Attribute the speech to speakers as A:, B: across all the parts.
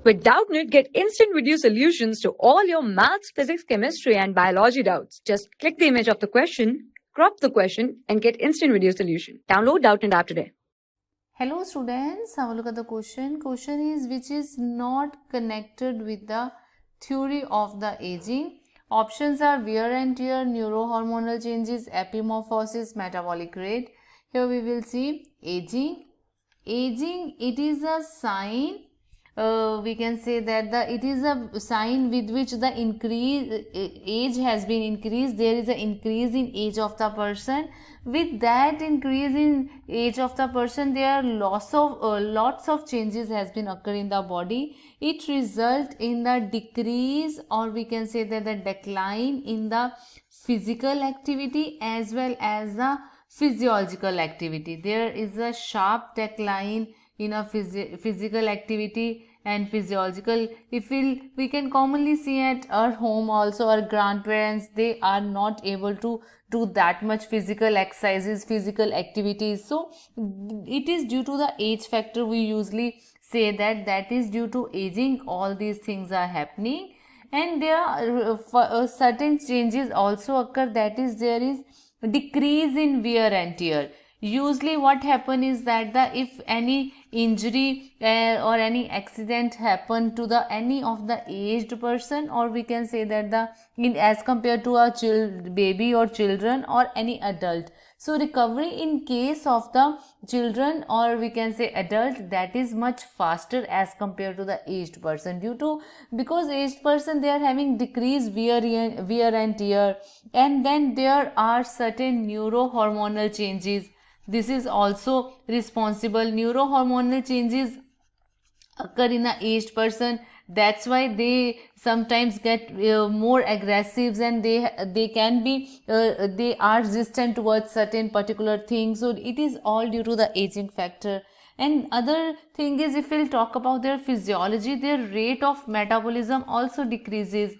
A: With Doubtnut, get instant video solutions to all your maths, physics, chemistry, and biology doubts. Just click the image of the question, crop the question, and get instant video solution. Download Doubtnut app today.
B: Hello students, have a look at the question. Question is which is not connected with the theory of the aging. Options are wear and tear, neurohormonal changes, epimorphosis, metabolic rate. Here we will see aging. Aging, it is a sign. We can say that it is a sign with which the age has been increased. There is an increase in age of the person. With that increase in age of the person, there are lots of changes has been occur in the body. It result in the decrease, or we can say that the decline in the physical activity as well as the physiological activity. There is a sharp decline in a physical activity and physiological. If we can commonly see at our home also, our grandparents, they are not able to do that much physical exercises, physical activities. So it is due to the age factor. We usually say that is due to aging all these things are happening. And there are certain changes also occur, that is there is decrease in wear and tear. Usually what happen is that if any injury or any accident happen to any of the aged person, or we can say that as compared to a baby or children or any adult, so recovery in case of the children or we can say adult, that is much faster as compared to the aged person, because aged person, they are having decreased wear and tear. And then there are certain neurohormonal changes. This is also responsible. Neurohormonal changes occur in an aged person. That's why they sometimes get more aggressive, and they can be they are resistant towards certain particular things. So it is all due to the aging factor. And other thing is, if we'll talk about their physiology, their rate of metabolism also decreases.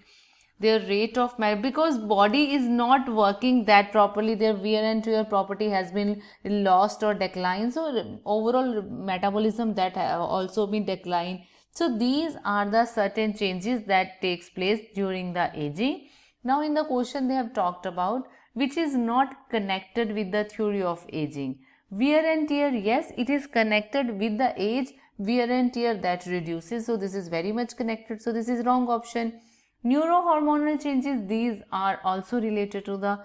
B: Their rate of because body is not working that properly, their wear and tear property has been lost or declined, so overall metabolism that also been declined. So these are the certain changes that takes place during the aging. Now in the question they have talked about which is not connected with the theory of aging. Wear and tear, yes, it is connected with the age. Wear and tear, that reduces, so this is very much connected, so this is wrong option. Neurohormonal changes, these are also related to the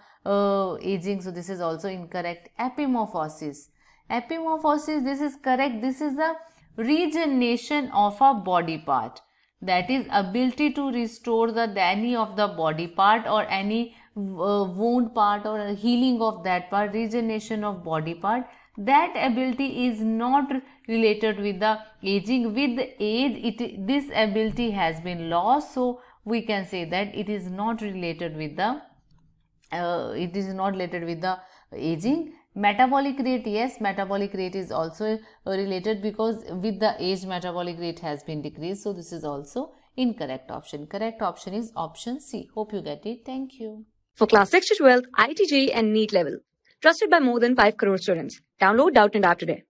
B: aging, so this is also incorrect. Epimorphosis, this is correct. This is the regeneration of a body part, that is ability to restore any of the body part or any wound part or a healing of that part, regeneration of body part. That ability is not related with the aging. With the age, this ability has been lost, so we can say that it is not related with the aging. Metabolic rate, yes, metabolic rate is also related, because with the age metabolic rate has been decreased, so this is also incorrect option. Correct option is option C. Hope you get it. Thank you.
A: For class 6 to 12, IIT JEE and NEET level. Trusted by more than 5 crore students. Download Doubtnut app today.